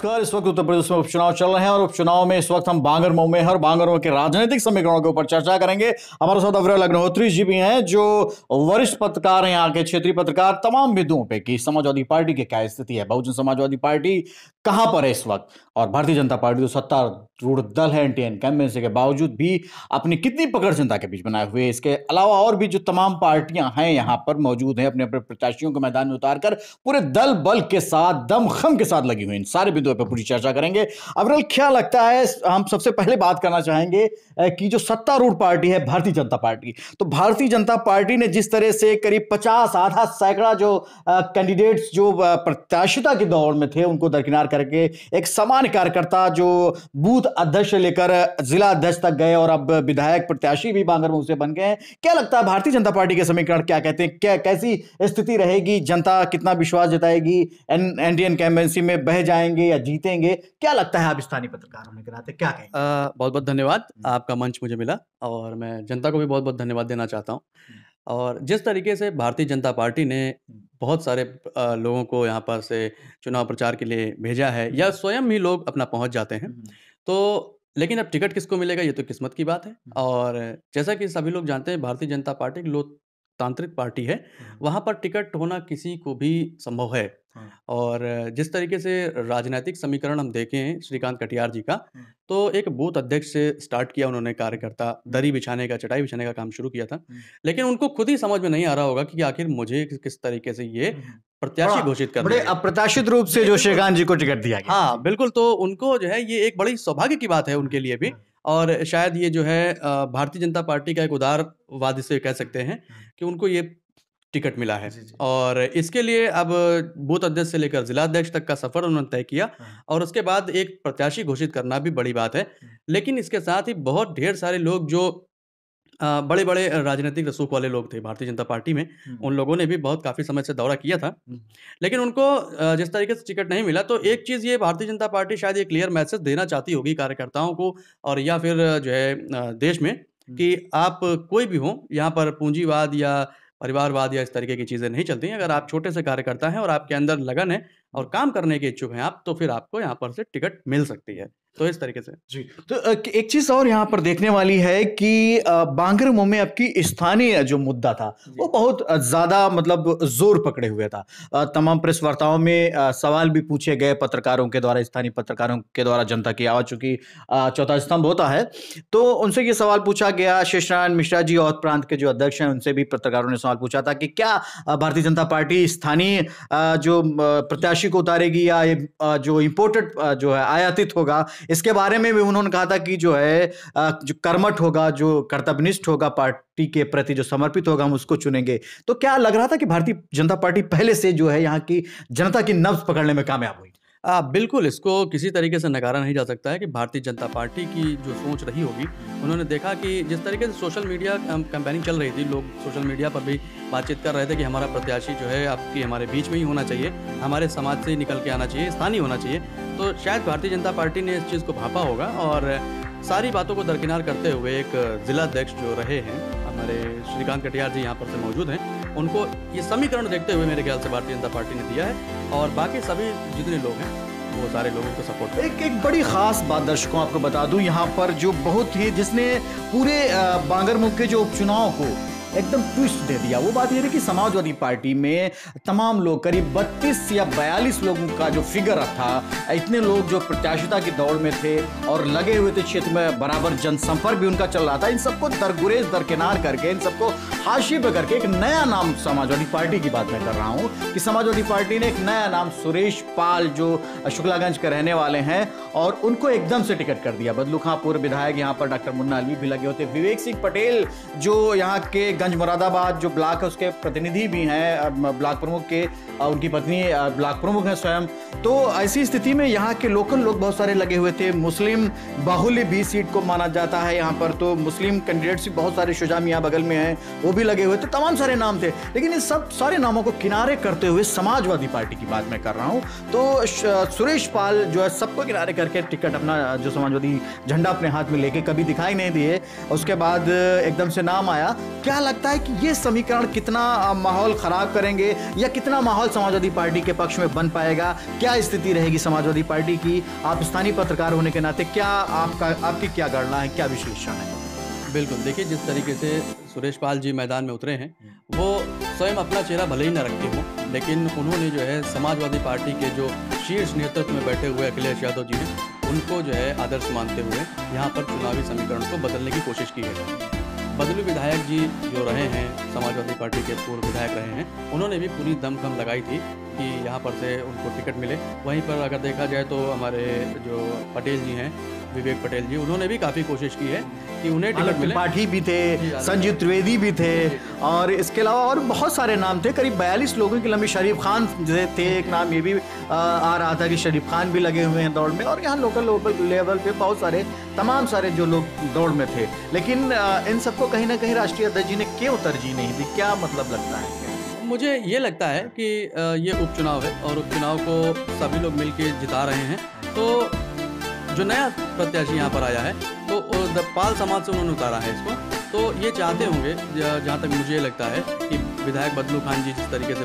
नमस्कार। इस वक्त उत्तर प्रदेश में उपचुनाव चल रहे हैं और उपचुनाव में इस वक्त हम बांगरमऊ में हर बांगरमऊ के राजनीतिक समीकरणों के ऊपर चर्चा करेंगे। हमारे साथ अविरल अग्निहोत्री जी भी हैं जो वरिष्ठ पत्रकार हैं, यहाँ के क्षेत्रीय पत्रकार। तमाम बिंदुओं पे कि समाजवादी पार्टी की क्या स्थिति है, बहुजन समाजवादी पार्टी कहां पर है इस वक्त, और भारतीय जनता पार्टी जो सत्तारूढ़ दल है एंटी इनकम्बेंसी के बावजूद भी अपनी कितनी पकड़ जनता के बीच बनाए हुए। इसके अलावा और भी जो तमाम पार्टियां हैं यहाँ पर मौजूद हैं, अपने अपने प्रत्याशियों को मैदान में उतारकर पूरे दल बल के साथ दमखम के साथ लगी हुई, इन सारे बिंदुओं पर पूरी चर्चा करेंगे। अविरल, क्या लगता है, हम सबसे पहले बात करना चाहेंगे कि जो सत्तारूढ़ पार्टी है भारतीय जनता पार्टी, तो भारतीय जनता पार्टी ने जिस तरह से करीब 50 आधा सैकड़ा जो कैंडिडेट्स जो प्रत्याशिता की दौड़ में थे उनको दरकिनार करके एक सामान्य कार्यकर्ता जो बूथ अध्यक्ष से लेकर जिला अध्यक्ष तक गए और अब विधायक प्रत्याशी भी बांगरमऊ से बन गए हैं। क्या लगता है भारतीय जनता पार्टी के समीकरण क्या कहते हैं, क्या कैसी स्थिति रहेगी, जनता कितना विश्वास जताएगी, एंटी इनकम्बेंसी में बह जाएंगे या जीतेंगे? क्या लगता है, आप स्थानीय पत्रकार होने के नाते क्या कहेंगे? बहुत बहुत धन्यवाद, आपका मंच मुझे मिला और मैं जनता को भी बहुत बहुत धन्यवाद देना चाहता हूँ। और जिस तरीके से भारतीय जनता पार्टी ने बहुत सारे लोगों को यहाँ पर से चुनाव प्रचार के लिए भेजा है या स्वयं ही लोग अपना पहुँच जाते हैं, तो लेकिन अब टिकट किसको मिलेगा ये तो किस्मत की बात है। और जैसा कि सभी लोग जानते हैं भारतीय जनता पार्टी एक लोकतांत्रिक पार्टी है, वहाँ पर टिकट होना किसी को भी संभव है। और जिस तरीके से राजनीतिक समीकरण हम देखें श्रीकांत कटियार जी का, तो एक बूथ अध्यक्ष से स्टार्ट किया उन्होंने, कार्यकर्ता दरी बिछाने का, चटाई बिछाने का काम शुरू किया था, लेकिन उनको खुद ही समझ में नहीं आ रहा होगा कि आखिर मुझे किस तरीके से ये प्रत्याशी घोषित करना है। बड़े अप्रत्याशित रूप से जो श्रीकांत जी को टिकट दिया गया। हाँ बिल्कुल, तो उनको जो है ये एक बड़ी सौभाग्य की बात है उनके लिए भी, और शायद ये जो है भारतीय जनता पार्टी का एक उदारवाद इसे कह सकते हैं कि उनको ये टिकट मिला है। और इसके लिए अब बूथ अध्यक्ष से लेकर जिला अध्यक्ष तक का सफर उन्होंने तय किया और उसके बाद एक प्रत्याशी घोषित करना भी बड़ी बात है। लेकिन इसके साथ ही बहुत ढेर सारे लोग जो बड़े बड़े राजनीतिक रसूख वाले लोग थे भारतीय जनता पार्टी में, उन लोगों ने भी बहुत काफी समय से दौरा किया था, लेकिन उनको जिस तरीके से टिकट नहीं मिला, तो एक चीज ये भारतीय जनता पार्टी शायद ये क्लियर मैसेज देना चाहती होगी कार्यकर्ताओं को और या फिर जो है देश में कि आप कोई भी हो, यहाँ पर पूंजीवाद या परिवारवाद या इस तरीके की चीजें नहीं चलती हैं। अगर आप छोटे से कार्यकर्ता हैं और आपके अंदर लगन है और काम करने के इच्छुक हैं आप, तो फिर आपको यहाँ पर से टिकट मिल सकती है। तो इस तरीके से जी। तो एक चीज और यहाँ पर देखने वाली है कि बांगरमऊ में आपकी स्थानीय जो मुद्दा था वो बहुत ज्यादा मतलब जोर पकड़े हुए था। तमाम प्रेस वार्ताओं में सवाल भी पूछे गए पत्रकारों के द्वारा, स्थानीय पत्रकारों के द्वारा। जनता की आवाज चूंकि चौथा स्तंभ होता है, तो उनसे ये सवाल पूछा गया। शेषनारायण मिश्रा जी और प्रांत के जो अध्यक्ष हैं उनसे भी पत्रकारों ने सवाल पूछा था कि क्या भारतीय जनता पार्टी स्थानीय जो प्रत्याशी को उतारेगी या जो इम्पोर्टेड जो है आयातित होगा, इसके बारे में भी उन्होंने कहा था कि जो है जो कर्मठ होगा, जो कर्तव्यनिष्ठ होगा, पार्टी के प्रति जो समर्पित होगा, हम उसको चुनेंगे। तो क्या लग रहा था कि भारतीय जनता पार्टी पहले से जो है यहाँ की जनता की नब्ज पकड़ने में कामयाब हुई? बिल्कुल, इसको किसी तरीके से नकारा नहीं जा सकता है कि भारतीय जनता पार्टी की जो सोच रही होगी, उन्होंने देखा कि जिस तरीके से सोशल मीडिया कैंपेनिंग चल रही थी, लोग सोशल मीडिया पर भी बातचीत कर रहे थे कि हमारा प्रत्याशी जो है आपकी हमारे बीच में ही होना चाहिए, हमारे समाज से ही निकल के आना चाहिए, स्थानीय होना चाहिए। तो शायद भारतीय जनता पार्टी ने इस चीज़ को भापा होगा और सारी बातों को दरकिनार करते हुए एक जिला अध्यक्ष जो रहे हैं हमारे श्रीकांत कटियार जी यहाँ पर से मौजूद हैं, उनको ये समीकरण देखते हुए मेरे ख्याल से भारतीय जनता पार्टी ने दिया है और बाकी सभी जितने लोग हैं वो सारे लोगों को सपोर्ट। एक बड़ी खास बात दर्शकों आपको बता दूं, यहाँ पर जो बहुत ही जिसने पूरे बांगरमऊ के जो उपचुनाव को एकदम ट्विस्ट दे दिया, वो बात ये थी कि समाजवादी पार्टी में तमाम लोग, करीब 32 या 42 लोगों का जो फिगर था, इतने लोग जो प्रत्याशिता की दौड़ में थे और लगे हुए थे क्षेत्र में, बराबर जनसंपर्क भी उनका चल रहा था, इन सबको दरगुरेज दरकिनार करके, इन सबको हाशिए पे करके एक नया नाम समाजवादी पार्टी की बात मैं कर रहा हूँ कि समाजवादी पार्टी ने एक नया नाम सुरेश पाल जो शुक्लागंज के रहने वाले हैं और उनको एकदम से टिकट कर दिया। बदलू खां पूर्व विधायक, यहाँ पर डॉक्टर मुन्ना अली भी लगे होते, विवेक सिंह पटेल जो यहाँ के गंज मुरादाबाद जो ब्लॉक है उसके प्रतिनिधि भी हैं, ब्लॉक प्रमुख के, उनकी पत्नी ब्लॉक प्रमुख हैं स्वयं। तो ऐसी स्थिति में यहाँ के लोकल लोग बहुत सारे लगे हुए थे। मुस्लिम बाहुल्य भी सीट को माना जाता है यहाँ पर, तो मुस्लिम कैंडिडेट्स भी बहुत सारे, शुजाम यहाँ बगल में हैं, वो भी लगे हुए थे, तमाम सारे नाम थे। लेकिन इन सब सारे नामों को किनारे करते हुए समाजवादी पार्टी की बात मैं कर रहा हूँ, तो सुरेश पाल जो है सबको किनारे करके टिकट अपना जो समाजवादी झंडा अपने हाथ में लेके कभी दिखाई नहीं दिए, उसके बाद एकदम से नाम आया। क्या लगता है कि ये समीकरण कितना माहौल खराब करेंगे या कितना माहौल समाजवादी पार्टी के पक्ष में बन पाएगा? क्या स्थिति रहेगी समाजवादी पार्टी की? आप स्थानीय पत्रकार होने के नाते क्या आपकी क्या गणना है, क्या विश्लेषण है? बिल्कुल, देखिए जिस तरीके से सुरेश पाल जी मैदान में उतरे हैं, वो स्वयं अपना चेहरा भले ही न रखते हों, लेकिन उन्होंने जो है समाजवादी पार्टी के जो शीर्ष नेतृत्व में बैठे हुए अखिलेश यादव जी हैं, उनको जो है आदर्श मानते हुए यहाँ पर चुनावी समीकरण को बदलने की कोशिश की है। बदलू विधायक जी जो रहे हैं, समाजवादी पार्टी के पूर्व विधायक रहे हैं, उन्होंने भी पूरी दमखम लगाई थी कि यहाँ पर से उनको टिकट मिले। वहीं पर अगर देखा जाए तो हमारे जो पटेल जी हैं, विवेक पटेल जी, उन्होंने भी काफ़ी कोशिश की है कि उन्हें टिकट मिले। त्रिपाठी भी थे, संजीव त्रिवेदी भी थे, और इसके अलावा और बहुत सारे नाम थे। करीब 42 लोगों की लंबी, शरीफ खान थे एक नाम, ये भी आ रहा था कि शरीफ खान भी लगे हुए हैं दौड़ में। और यहाँ लोकल लेवल पे बहुत सारे, तमाम सारे जो लोग दौड़ में थे। लेकिन इन सबको कहीं ना कहीं राष्ट्रीय अध्यक्ष जी ने क्यों तरजीह नहीं दी? क्या मतलब लगता है? मुझे ये लगता है कि ये उपचुनाव है और उपचुनाव को सभी लोग मिलकर जिता रहे हैं। तो जो नया प्रत्याशी यहाँ पर आया है, तो पाल समाज से उन्होंने उतारा है इसको, तो ये चाहते होंगे, जहाँ तक मुझे लगता है, कि विधायक बदलू खान जी जिस तरीके से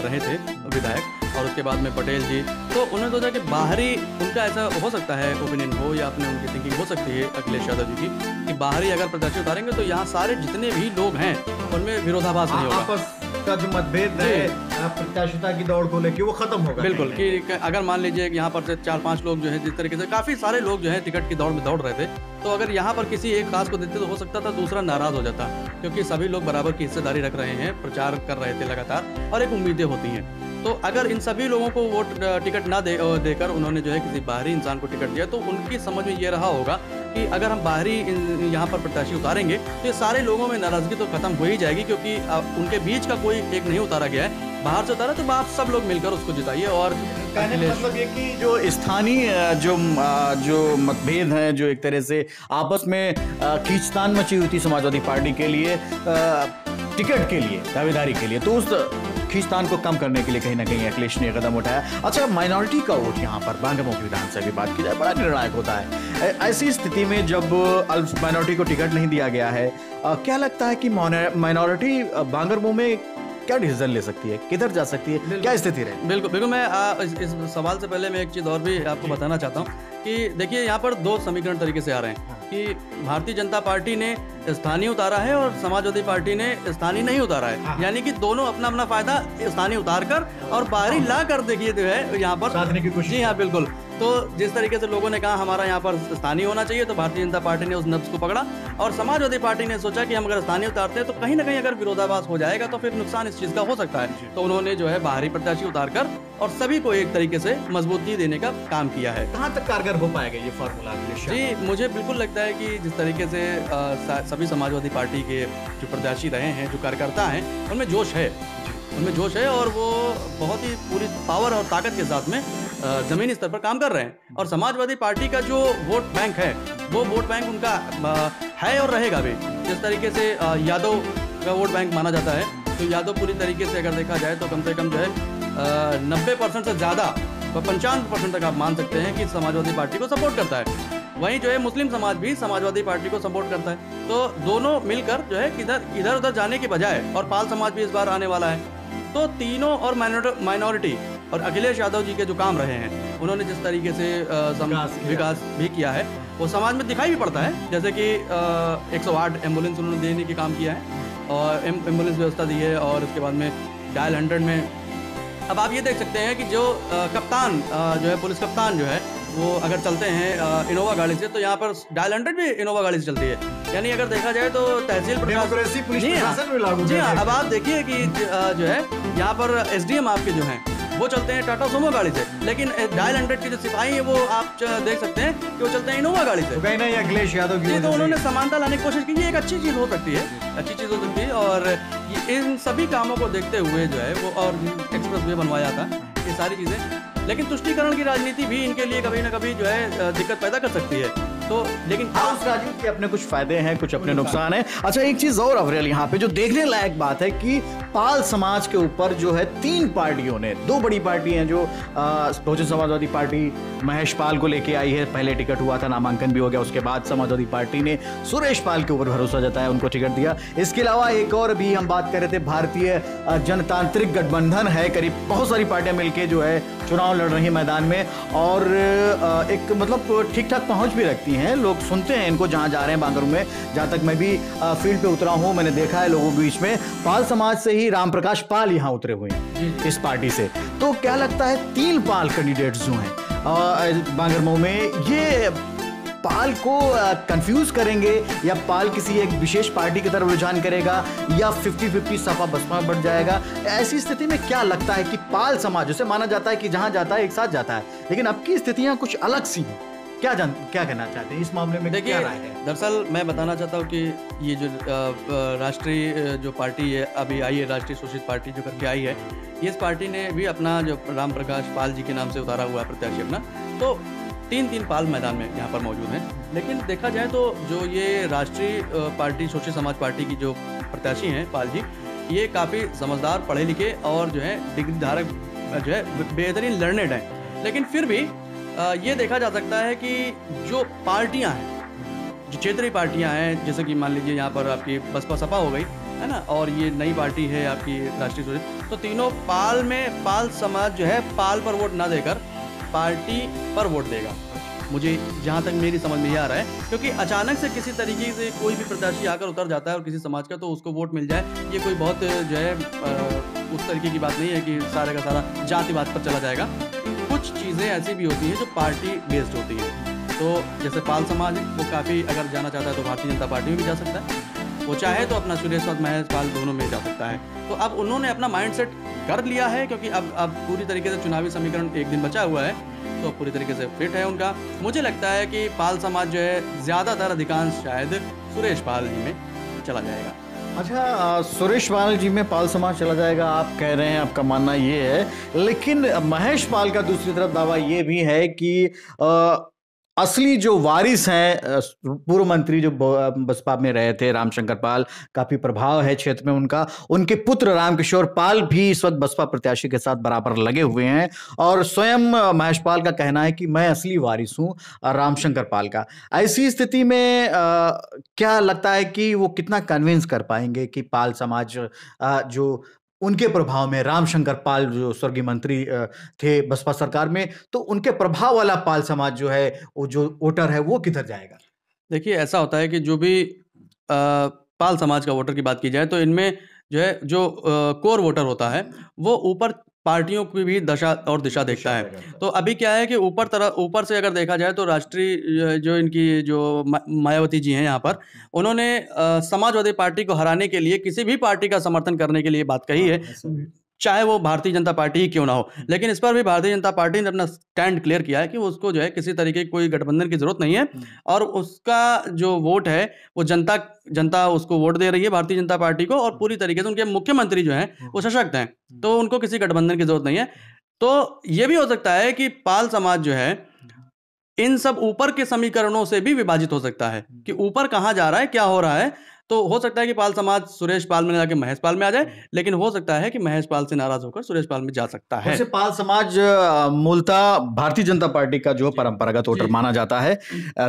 रहे थे विधायक, और उसके बाद में पटेल जी, तो उन्होंने सोचा कि बाहरी उनका ऐसा हो सकता है ओपिनियन हो, या अपने उनकी थिंकिंग हो सकती है अखिलेश यादव जी की, कि बाहरी अगर प्रत्याशी उतारेंगे तो यहाँ सारे जितने भी लोग हैं उनमें विरोधाभास नहीं होगा, का जो मतभेद है प्रत्याशिता की दौड़ को लेकर वो खत्म होगा। बिल्कुल, कि अगर मान लीजिए कि यहाँ पर से 4-5 लोग जो है, जिस तरीके से काफ़ी सारे लोग जो है टिकट की दौड़ में दौड़ रहे थे, तो अगर यहाँ पर किसी एक खास को देते तो हो सकता था दूसरा नाराज़ हो जाता, क्योंकि सभी लोग बराबर की हिस्सेदारी रख रहे हैं, प्रचार कर रहे थे लगातार, और एक उम्मीदें होती हैं। तो अगर इन सभी लोगों को वोट टिकट ना देकर उन्होंने जो है किसी बाहरी इंसान को टिकट दिया, तो उनकी समझ में ये रहा होगा कि अगर हम बाहरी यहाँ पर प्रत्याशी उतारेंगे तो ये सारे लोगों में नाराज़गी तो खत्म हो ही जाएगी, क्योंकि उनके बीच का कोई एक नहीं उतारा गया है, बाहर से उतारा, तो आप सब लोग मिलकर उसको जिताइए। और कहने का मतलब ये कि जो स्थानीय जो मतभेद हैं, जो एक तरह से आपस में खींचतान मची हुई थी समाजवादी पार्टी के लिए टिकट के लिए, दावेदारी के लिए, तो उस खींचतान को कम करने के लिए कहीं ना कहीं अखिलेश ने कदम उठाया। अच्छा, माइनॉरिटी का वोट यहाँ पर बांगरमऊ विधानसभा की बात की जाए, बड़ा निर्णायक होता है। ऐसी स्थिति में जब माइनॉरिटी को टिकट नहीं दिया गया है, क्या लगता है कि माइनॉरिटी बांगरमऊ में क्या डिसीजन ले सकती है, किधर जा सकती है, क्या स्थिति रहे? बिल्कुल, मैं इस सवाल से पहले मैं एक चीज़ और भी आपको बताना चाहता हूँ कि देखिए यहाँ पर दो समीकरण तरीके से आ रहे हैं कि भारतीय जनता पार्टी ने स्थानीय उतारा है और समाजवादी पार्टी ने स्थानीय नहीं उतारा है। यानी कि दोनों अपना अपना फायदा स्थानीय उतार कर और बाहरी ला कर देखिए जो है यहाँ पर साधने की कोशिश। जी हाँ, बिल्कुल। तो जिस तरीके से लोगों ने कहा हमारा यहाँ पर स्थानीय होना चाहिए, तो भारतीय जनता पार्टी ने उस नब्ज को पकड़ा, और समाजवादी पार्टी ने सोचा कि हम अगर स्थानीय उतारते हैं तो कहीं ना कहीं अगर विरोधाभास हो जाएगा तो फिर नुकसान इस चीज़ का हो सकता है। तो उन्होंने जो है बाहरी प्रत्याशी उतार कर और सभी को एक तरीके से मजबूती देने का काम किया है। कहाँ तक कारगर हो पाएगा ये फॉर्मूला? जी, मुझे बिल्कुल लगता है कि जिस तरीके से सभी समाजवादी पार्टी के जो प्रत्याशी रहे हैं, जो कार्यकर्ता हैं, उनमें जोश है और वो बहुत ही पूरी पावर और ताकत के साथ में ज़मीनी स्तर पर काम कर रहे हैं। और समाजवादी पार्टी का जो वोट बैंक है, वो वोट बैंक उनका है और रहेगा भी। जिस तरीके से यादव का वोट बैंक माना जाता है, तो यादव पूरी तरीके से अगर देखा जाए तो कम से कम जो है 90% से ज़्यादा, 95% तक आप मान सकते हैं कि समाजवादी पार्टी को सपोर्ट करता है। वहीं जो है मुस्लिम समाज भी समाजवादी पार्टी को सपोर्ट करता है। तो दोनों मिलकर जो है इधर उधर जाने की बजाय, और पाल समाज भी इस बार आने वाला है, तो तीनों और माइनॉरिटी और अखिलेश यादव जी के जो काम रहे हैं, उन्होंने जिस तरीके से विकास भी किया है, वो समाज में दिखाई भी पड़ता है। जैसे कि 108 एम्बुलेंस उन्होंने देने की काम किया है और एम्बुलेंस व्यवस्था दी है, और उसके बाद में डायल 100 में अब आप ये देख सकते हैं कि जो कप्तान जो है, पुलिस कप्तान जो है, वो अगर चलते हैं इनोवा गाड़ी से, तो यहाँ पर डायल 100 भी इनोवा गाड़ी से चलती है। यानी अगर देखा जाए तो तहसील प्रशासन, जी हाँ, अब आप देखिए कि जो है यहाँ पर SDM आपके जो हैं वो चलते हैं टाटा सुमो गाड़ी से, लेकिन डायल 100 के जो सिपाही हैं वो आप देख सकते हैं कि वो चलते हैं इनोवा गाड़ी से। कहीं ना अखिलेश यादव की, तो उन्होंने समानता लाने की कोशिश की। ये एक अच्छी चीज़ हो सकती है, और इन सभी कामों को देखते हुए जो है वो, और एक्सप्रेस वे बनवाया था, ये सारी चीज़ें। लेकिन तुष्टीकरण की राजनीति भी इनके लिए कभी ना कभी जो है दिक्कत पैदा कर सकती है। तो लेकिन उस राजीव के अपने कुछ फायदे हैं, कुछ अपने नुकसान हैं। अच्छा, एक चीज और अवरेल यहाँ पे जो देखने लायक बात है कि पाल समाज के ऊपर जो है 3 पार्टियों ने, 2 बड़ी पार्टी हैं जो बहुजन समाजवादी पार्टी महेश पाल को लेके आई है, पहले टिकट हुआ था, नामांकन भी हो गया, उसके बाद समाजवादी पार्टी ने सुरेश पाल के ऊपर भरोसा जताया, उनको टिकट दिया। इसके अलावा एक और भी हम बात कर रहे थे, भारतीय जनतांत्रिक गठबंधन है, करीब बहुत सारी पार्टियां मिलकर जो है चुनाव लड़ रही मैदान में, और एक मतलब ठीक ठाक पहुंच भी रखती हैं, लोग सुनते हैं इनको जहां जा रहे हैं बांगरू में। जहां तक मैं भी फील्ड पे उतरा हूं, मैंने देखा है लोगों के बीच में पाल समाज से ही राम प्रकाश पाल यहां उतरे हुए हैं इस पार्टी से। तो क्या लगता है 3 पाल कैंडिडेट्स जो हैं बांगरमऊ में, ये पाल को कंफ्यूज करेंगे या पाल किसी एक विशेष पार्टी की तरफ रुझान करेगा या 50-50 सपा बसपा बढ़ जाएगा? ऐसी स्थिति में क्या लगता है कि पाल समाज, जैसे माना जाता है कि जहां जाता है एक साथ जाता है, लेकिन अब की स्थितियां कुछ अलग सी हैं, क्या कहना चाहते हैं इस मामले में? देखिए, दरअसल मैं बताना चाहता हूँ कि ये जो राष्ट्रीय जो पार्टी है अभी आई है, राष्ट्रीय शोषित पार्टी जो करके आई है, ये इस पार्टी ने भी अपना जो राम प्रकाश पाल जी के नाम से उतारा हुआ है प्रत्याशी अपना, तो 3 पाल मैदान में यहाँ पर मौजूद हैं। लेकिन देखा जाए तो जो ये राष्ट्रीय पार्टी शोषित समाज पार्टी की जो प्रत्याशी हैं पाल जी, ये काफ़ी समझदार, पढ़े लिखे और जो है डिग्री धारक जो है बेहतरीन लर्नेड हैं। लेकिन फिर भी ये देखा जा सकता है कि जो पार्टियां हैं, जो क्षेत्रीय पार्टियां हैं, जैसे कि मान लीजिए यहाँ पर आपकी बसपा सपा हो गई है ना, और ये नई पार्टी है आपकी राष्ट्रीय शोषित, तो तीनों पाल में पाल समाज जो है पाल पर वोट ना देकर पार्टी पर वोट देगा, मुझे जहाँ तक मेरी समझ में ये आ रहा है। क्योंकि अचानक से किसी तरीके से कोई भी प्रत्याशी आकर उतर जाता है और किसी समाज का, तो उसको वोट मिल जाए, ये कोई बहुत जो है उस तरीके की बात नहीं है कि सारे का सारा जातिवाद पर चला जाएगा। कुछ चीज़ें ऐसी भी होती हैं जो पार्टी बेस्ड होती हैं। तो जैसे पाल समाज है, वो काफ़ी अगर जाना चाहता है तो भारतीय जनता पार्टी में भी जा सकता है, वो चाहे तो अपना सुरेश और महेश पाल दोनों में जा सकता है। तो अब उन्होंने अपना माइंडसेट कर लिया है, क्योंकि अब पूरी तरीके से चुनावी समीकरण एक दिन बचा हुआ है, तो पूरी तरीके से फिट है उनका। मुझे लगता है कि पाल समाज जो है ज़्यादातर अधिकांश शायद सुरेश पाल जी में चला जाएगा। अच्छा, सुरेश पाल जी में पाल समाज चला जाएगा आप कह रहे हैं, आपका मानना ये है। लेकिन महेश पाल का दूसरी तरफ दावा ये भी है कि असली जो वारिस हैं, पूर्व मंत्री जो बसपा में रहे थे रामशंकर पाल, काफी प्रभाव है क्षेत्र में उनका, उनके पुत्र रामकिशोर पाल भी इस वक्त बसपा प्रत्याशी के साथ बराबर लगे हुए हैं, और स्वयं महेश पाल का कहना है कि मैं असली वारिस हूं रामशंकर पाल का। ऐसी स्थिति में क्या लगता है कि वो कितना कन्विंस कर पाएंगे कि पाल समाज जो उनके प्रभाव में, रामशंकर पाल जो स्वर्गीय मंत्री थे बसपा सरकार में, तो उनके प्रभाव वाला पाल समाज जो है, वो जो वोटर है, वो किधर जाएगा? देखिए, ऐसा होता है कि जो भी पाल समाज का वोटर की बात की जाए, तो इनमें जो है जो कोर वोटर होता है, वो ऊपर पार्टियों की भी दशा और दिशा देखता है। तो अभी क्या है कि ऊपर से अगर देखा जाए तो राष्ट्रीय जो इनकी जो मायावती जी हैं यहाँ पर, उन्होंने समाजवादी पार्टी को हराने के लिए किसी भी पार्टी का समर्थन करने के लिए बात कही है, चाहे वो भारतीय जनता पार्टी ही क्यों ना हो। लेकिन इस पर भी भारतीय जनता पार्टी ने अपना स्टैंड क्लियर किया है कि उसको जो है किसी तरीके की कोई गठबंधन की जरूरत नहीं है, और उसका जो वोट है वो जनता उसको वोट दे रही है भारतीय जनता पार्टी को, और पूरी तरीके से उनके मुख्यमंत्री जो हैं वो सशक्त हैं, तो उनको किसी गठबंधन की जरूरत नहीं है। तो ये भी हो सकता है कि पाल समाज जो है इन सब ऊपर के समीकरणों से भी विभाजित हो सकता है कि ऊपर कहाँ जा रहा है, क्या हो रहा है। तो हो सकता है कि पाल समाज सुरेश पाल में जाके महेश पाल में आ जाए, लेकिन हो सकता है कि महेश पाल से नाराज होकर सुरेश पाल में जा सकता है। वैसे पाल समाज मूलतः भारतीय जनता पार्टी का जो परंपरागत वोटर माना जाता है,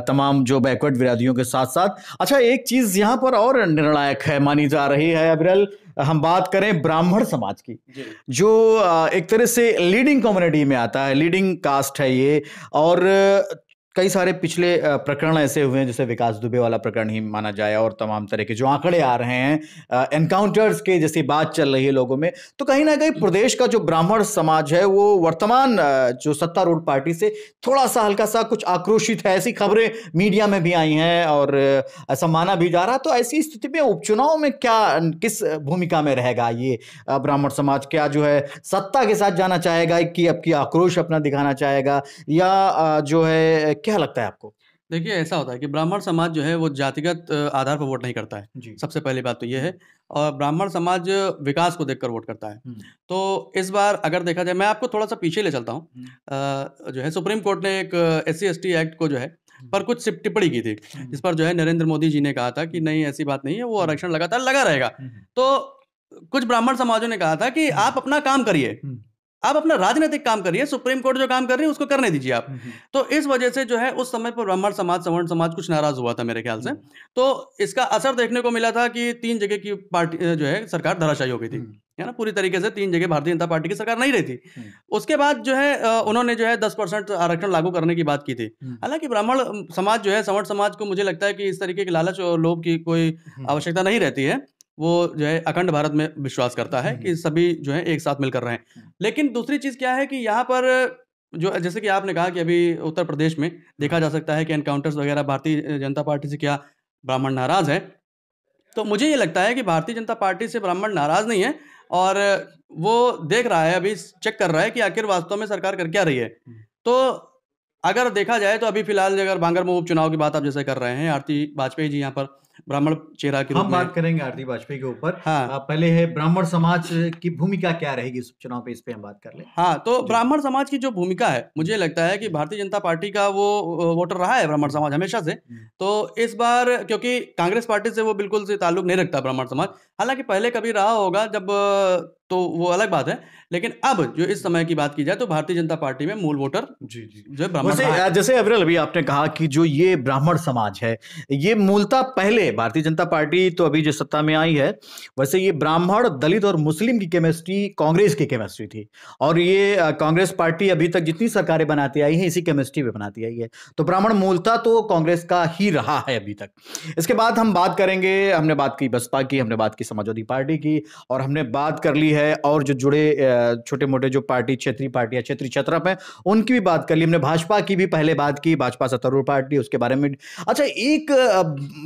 तमाम जो बैकवर्ड विरोधियों के साथ साथ। अच्छा, एक चीज यहाँ पर और निर्णायक है मानी जा रही है अब्रल, हम बात करें ब्राह्मण समाज की, जो एक तरह से लीडिंग कम्युनिटी में आता है, लीडिंग कास्ट है ये, और कई सारे पिछले प्रकरण ऐसे हुए हैं, जैसे विकास दुबे वाला प्रकरण ही माना जाए, और तमाम तरह के जो आंकड़े आ रहे हैं एनकाउंटर्स के जैसी बात चल रही है लोगों में, तो कहीं ना कहीं प्रदेश का जो ब्राह्मण समाज है वो वर्तमान जो सत्तारूढ़ पार्टी से थोड़ा सा हल्का सा कुछ आक्रोशित है, ऐसी खबरें मीडिया में भी आई हैं और ऐसा माना भी जा रहा। तो ऐसी स्थिति में उपचुनाव में क्या, किस भूमिका में रहेगा ये ब्राह्मण समाज? क्या जो है सत्ता के साथ जाना चाहेगा कि अब की आक्रोश अपना दिखाना चाहेगा, या जो है क्या लगता है आपको? देखिए, ऐसा होता है कि ब्राह्मण समाज जो है वो जातिगत आधार पर वोट नहीं करता है, सबसे पहली बात तो ये है, और ब्राह्मण समाज विकास को देखकर वोट करता है। तो इस बार अगर देखा जाए, मैं आपको थोड़ा सा पीछे ले चलता हूँ, जो है सुप्रीम कोर्ट ने एक SC/ST एक्ट को जो है पर कुछ सिर्फ टिप्पणी की थी, जिस पर जो है नरेंद्र मोदी जी ने कहा था कि नहीं ऐसी बात नहीं है, वो आरक्षण लगातार लगा रहेगा। तो कुछ ब्राह्मण समाजों ने कहा था कि आप अपना काम करिए, आप अपना राजनीतिक काम करिए, सुप्रीम कोर्ट जो काम कर रही है उसको करने दीजिए आप। तो इस वजह से जो है उस समय पर ब्राह्मण समाज, सवर्ण समाज कुछ नाराज हुआ था मेरे ख्याल से। तो इसका असर देखने को मिला था कि 3 जगह की पार्टी जो है सरकार धराशायी हो गई थी, है ना? पूरी तरीके से 3 जगह भारतीय जनता पार्टी की सरकार नहीं रही थी। उसके बाद जो है उन्होंने जो है 10% आरक्षण लागू करने की बात की थी। हालाँकि ब्राह्मण समाज जो है, सवर्ण समाज को मुझे लगता है कि इस तरीके के लालच और लोभ की कोई आवश्यकता नहीं रहती है। वो जो है अखंड भारत में विश्वास करता है कि सभी जो है एक साथ मिलकर रहें। लेकिन दूसरी चीज़ क्या है कि यहाँ पर जो जैसे कि आपने कहा कि अभी उत्तर प्रदेश में देखा जा सकता है कि एनकाउंटर्स वगैरह भारतीय जनता पार्टी से क्या ब्राह्मण नाराज़ हैं। तो मुझे ये लगता है कि भारतीय जनता पार्टी से ब्राह्मण नाराज़ नहीं है और वो देख रहा है, अभी चेक कर रहा है कि आखिर वास्तव में सरकार कर क्या रही है। तो अगर देखा जाए तो अभी फिलहाल अगर बांगरमऊ उपचुनाव की बात आप जैसे कर रहे हैं, आरती वाजपेयी जी यहाँ पर ब्राह्मण चेहरा के रूप हम में बात करेंगे आरती वाजपेयी के ऊपर। हाँ। पहले है ब्राह्मण समाज की भूमिका क्या रहेगी इस चुनाव पे, इस पे हम बात कर लें। हाँ, तो ब्राह्मण समाज की जो भूमिका है, मुझे लगता है कि भारतीय जनता पार्टी का वो वोटर रहा है ब्राह्मण समाज हमेशा से। तो इस बार क्योंकि कांग्रेस पार्टी से वो बिल्कुल से ताल्लुक नहीं रखता ब्राह्मण समाज, हालाँकि पहले कभी रहा होगा जब तो वो अलग बात है। लेकिन अब जो इस समय की बात की जाए तो भारतीय जनता पार्टी में मूल वोटर जो है ब्राह्मण रहा है। जैसे अविरल अभी आपने कहा कि जो ये ब्राह्मण समाज है, ये मूलतः पहले भारतीय जनता पार्टी तो अभी जो सत्ता में आई है, वैसे ये ब्राह्मण, दलित और मुस्लिम की केमिस्ट्री कांग्रेस की केमिस्ट्री थी। और ये कांग्रेस पार्टी अभी तक जितनी सरकारें बनाती आई है इसी केमिस्ट्री पे बनाती आई है। तो ब्राह्मण मूलतः तो कांग्रेस का ही रहा है अभी तक। इसके बाद हम बात करेंगे, हमने बात की बसपा की, हमने बात की समाजवादी पार्टी की, और हमने बात कर ली है और जो जुड़े छोटे मोटे जो पार्टी, क्षेत्रीय पार्टियां, क्षेत्रीय छत्रप है, उनकी भी बात कर ली हमने। भाजपा की भी पहले बात की, भाजपा सत्तारूढ़ पार्टी, उसके बारे में। अच्छा, एक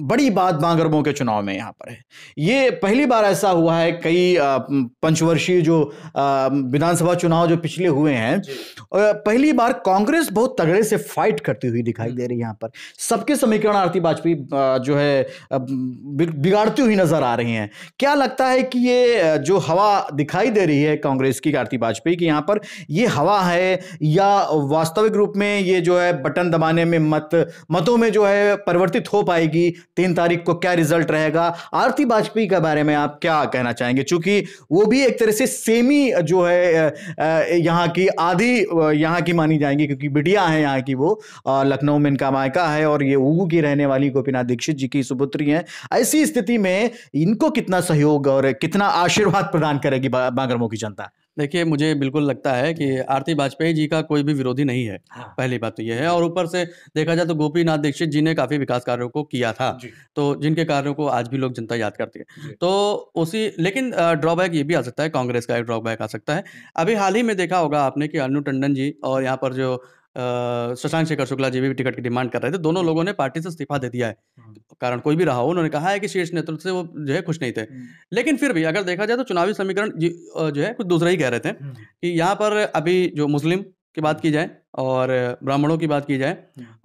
बड़ी बात बांगरमऊ के चुनाव में यहाँ पर है, ये पहली बार ऐसा हुआ है, कई पंचवर्षीय जो विधानसभा चुनाव जो पिछले हुए हैं, पहली बार कांग्रेस बहुत तगड़े से फाइट करती हुई दिखाई दे रही है। यहाँ पर सबके समीकरण आरती वाजपेयी जो है बिगाड़ती हुई नजर आ रही हैं। क्या लगता है कि ये जो हवा दिखाई दे रही है कांग्रेस की, आरती वाजपेयी की, यहाँ पर ये हवा है या वास्तविक रूप में ये जो है बटन दबाने में मतों में जो है परिवर्तित हो पाएगी? 3 तारीख को क्या रिजल्ट रहेगा? आरती वाजपेयी के बारे में आप क्या कहना चाहेंगे? चूंकि वो भी एक तरह से सेमी जो है यहाँ की आधी यहाँ की मानी जाएंगी, क्योंकि बिटिया है यहाँ की, वो लखनऊ में इनका मायका है और ये उगू की रहने वाली गोपीनाथ दीक्षित जी की सुपुत्री हैं। ऐसी स्थिति में इनको कितना सहयोग और कितना आशीर्वाद प्रदान करेगी बांगरमऊ की जनता? देखिए, मुझे बिल्कुल लगता है कि आरती वाजपेयी जी का कोई भी विरोधी नहीं है। हाँ। पहली बात तो ये है, और ऊपर से देखा जाए तो गोपीनाथ दीक्षित जी ने काफ़ी विकास कार्यों को किया था, तो जिनके कार्यों को आज भी लोग जनता याद करती है। तो उसी लेकिन ड्रॉबैक ये भी आ सकता है, कांग्रेस का एक ड्रॉबैक आ सकता है। अभी हाल ही में देखा होगा आपने कि अनु टंडन जी और यहाँ पर जो शशांक शेखर शुक्ला जी भी टिकट की डिमांड कर रहे थे, दोनों लोगों ने पार्टी से इस्तीफा दे दिया है। कारण कोई भी रहा हो, उन्होंने कहा है कि शीर्ष नेतृत्व से वो जो है खुश नहीं थे। लेकिन फिर भी अगर देखा जाए तो चुनावी समीकरण जो है कुछ दूसरा ही कह रहे थे कि यहाँ पर अभी जो मुस्लिम की बात की जाए और ब्राह्मणों की बात की जाए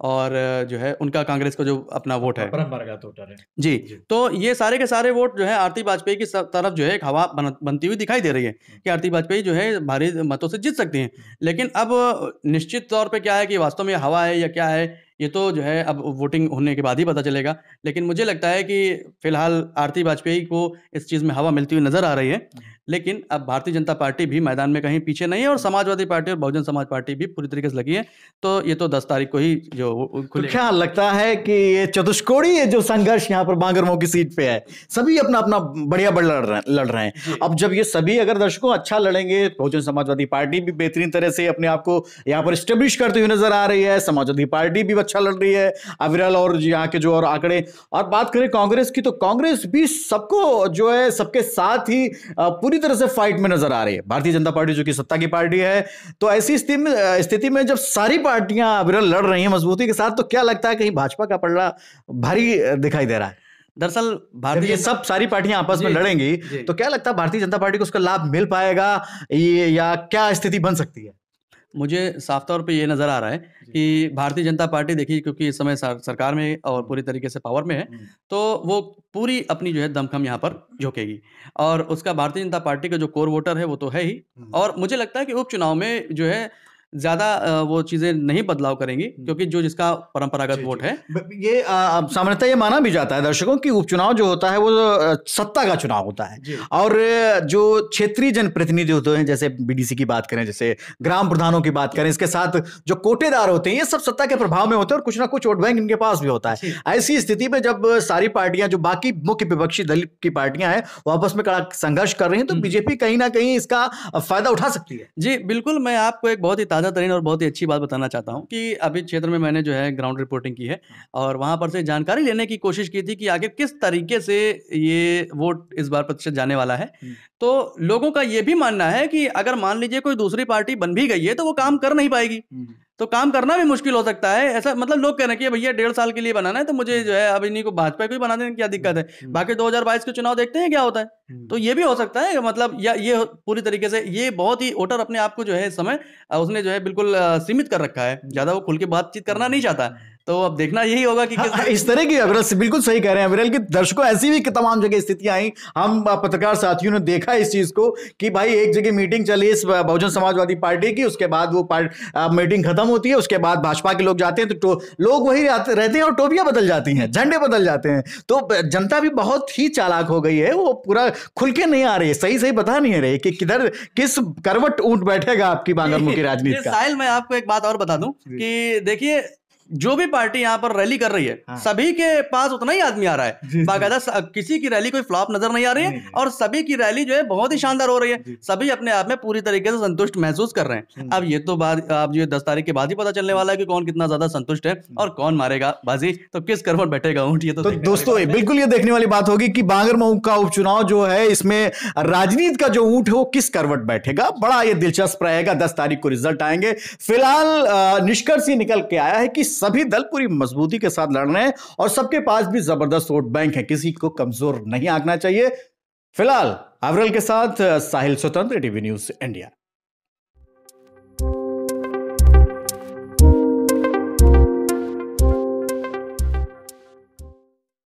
और जो है उनका कांग्रेस का जो अपना वोट है, परंपरागत वोटर है जी, तो ये सारे के सारे वोट जो है आरती वाजपेयी की तरफ जो है एक हवा बनती हुई दिखाई दे रही है कि आरती वाजपेयी जो है भारी मतों से जीत सकती हैं। लेकिन अब निश्चित तौर पे क्या है कि वास्तव में हवा है या क्या है, ये तो जो है अब वोटिंग होने के बाद ही पता चलेगा। लेकिन मुझे लगता है कि फिलहाल आरती वाजपेयी को इस चीज़ में हवा मिलती हुई नजर आ रही है। लेकिन अब भारतीय जनता पार्टी भी मैदान में कहीं पीछे नहीं है और समाजवादी पार्टी और बहुजन समाज पार्टी भी पूरी तरीके से लगी है। तो ये तो 10 तारीख को ही जो तो क्या लगता है कि ये चतुष्कोणीय जो संघर्ष यहाँ पर बांगरमऊ की सीट पे है, सभी अपना अपना बढ़िया लड़ रहे हैं। अब जब ये सभी अगर दर्शकों अच्छा लड़ेंगे, बहुजन समाजवादी पार्टी भी बेहतरीन तरह से अपने आप को यहाँ पर स्टेब्लिश करती हुई नजर आ रही है, समाजवादी पार्टी भी अच्छा लड़ रही है, अविरल और यहाँ के जो और आंकड़े। और बात करें कांग्रेस की, तो कांग्रेस भी सबको जो है सबके साथ ही पूरी तरह से फाइट में नजर आ रही है। भारतीय जनता पार्टी जो कि सत्ता की पार्टी है, तो ऐसी स्थिति में जब सारी पार्टियां अविरल लड़ रही हैं मजबूती के साथ, तो क्या लगता है कहीं भाजपा का पलड़ा भारी दिखाई दे रहा है? दरअसल भारतीय ये सब सारी पार्टियां आपस में लड़ेंगी, तो क्या लगता है भारतीय जनता पार्टी को उसका लाभ मिल पाएगा या क्या स्थिति बन सकती है? मुझे साफ तौर पे ये नज़र आ रहा है कि भारतीय जनता पार्टी, देखिए क्योंकि इस समय सरकार में और पूरी तरीके से पावर में है, तो वो पूरी अपनी जो है दमखम यहाँ पर झोंकेगी और उसका भारतीय जनता पार्टी का जो कोर वोटर है वो तो है ही। और मुझे लगता है कि उपचुनाव में जो है ज़्यादा वो चीज़ें नहीं बदलाव करेंगी, क्योंकि जो जिसका परंपरागत वोट है। ये सामान्यतः ये माना भी जाता है दर्शकों कि उपचुनाव जो होता है वो सत्ता का चुनाव होता है, और जो क्षेत्रीय जनप्रतिनिधि होते हैं, जैसे बीडीसी की बात करें, जैसे ग्राम प्रधानों की बात करें, इसके साथ जो कोटेदार होते हैं, ये सब सत्ता के प्रभाव में होते हैं और कुछ ना कुछ वोट बैंक इनके पास भी होता है। ऐसी स्थिति में जब सारी पार्टियां, जो बाकी मुख्य विपक्षी दल की पार्टियां हैं, वो आपस में कड़ा संघर्ष कर रही हैं, तो बीजेपी कहीं ना कहीं इसका फायदा उठा सकती है। जी बिल्कुल, मैं आपको एक बहुत ही ताज़ा तरीन और बहुत ही अच्छी बात बताना चाहता हूँ कि अभी क्षेत्र में मैंने जो है ग्राउंड रिपोर्टिंग की है, और वहाँ पर से जानकारी लेने की कोशिश की थी कि आखिर किस तरीके से ये वोट इस बार प्रतिशत जाने वाला है। तो लोगों का ये भी मानना है कि अगर मान लीजिए कोई दूसरी पार्टी बन भी गई है तो वो काम कर नहीं पाएगी, तो काम करना भी मुश्किल हो सकता है। ऐसा मतलब लोग कह रहे हैं कि भैया 1.5 साल के लिए बनाना है, तो मुझे जो है अब इन्हीं को भाजपा को ही बना देने की क्या दिक्कत है, बाकी 2022 के चुनाव देखते हैं क्या होता है। तो ये भी हो सकता है, मतलब या ये पूरी तरीके से ये बहुत ही वोटर अपने आप को जो है इस समय उसने जो है बिल्कुल सीमित कर रखा है, ज्यादा वो खुल के बातचीत करना नहीं चाहता। तो अब देखना यही होगा कि इस तरह की अविरल बिल्कुल सही कह रहे हैं अविरल, कि दर्शकों ऐसी भी तमाम जगह स्थितियां आई, हम पत्रकार साथियों ने देखा इस चीज को कि भाई एक जगह मीटिंग चली इस बहुजन समाजवादी पार्टी की, उसके बाद वो मीटिंग खत्म होती है, उसके बाद भाजपा के लोग जाते हैं, तो लोग वही रहते हैं और टोपियां बदल जाती हैं, झंडे बदल जाते हैं। तो जनता भी बहुत ही चालाक हो गई है, वो पूरा खुल के नहीं आ रही है, सही सही बता नहीं रही कि किधर किस करवट ऊंट बैठेगा आपकी बांगरमुखी राजनीति का। साहिल, मैं आपको एक बात और बता दूं कि देखिए, जो भी पार्टी यहाँ पर रैली कर रही है, सभी के पास उतना ही आदमी आ रहा है बाकायदा, किसी की रैली कोई फ्लॉप नजर नहीं आ रही है, और सभी की रैली जो है बहुत ही शानदार हो रही है, सभी अपने आप में पूरी तरीके से संतुष्ट महसूस कर रहे हैं। अब ये तो बात अब ये 10 तारीख के बाद ही पता चलने वाला है कि कौन कितना ज्यादा संतुष्ट है और कौन मारेगा बाजी, तो किस करवट बैठेगा ऊंट। ये तो दोस्तों बिल्कुल ये देखने वाली बात होगी कि बांगरमऊ का उपचुनाव जो है, इसमें राजनीति का जो ऊंट है वो किस करवट बैठेगा, बड़ा ये दिलचस्प रहेगा। 10 तारीख को रिजल्ट आएंगे। फिलहाल निष्कर्ष ये निकल के आया है कि सभी दल पूरी मजबूती के साथ लड़ रहे हैं और सबके पास भी जबरदस्त वोट बैंक है, किसी को कमजोर नहीं आंकना चाहिए। फिलहाल अविरल के साथ साहिल स्वतंत्र, टीवी न्यूज़ इंडिया।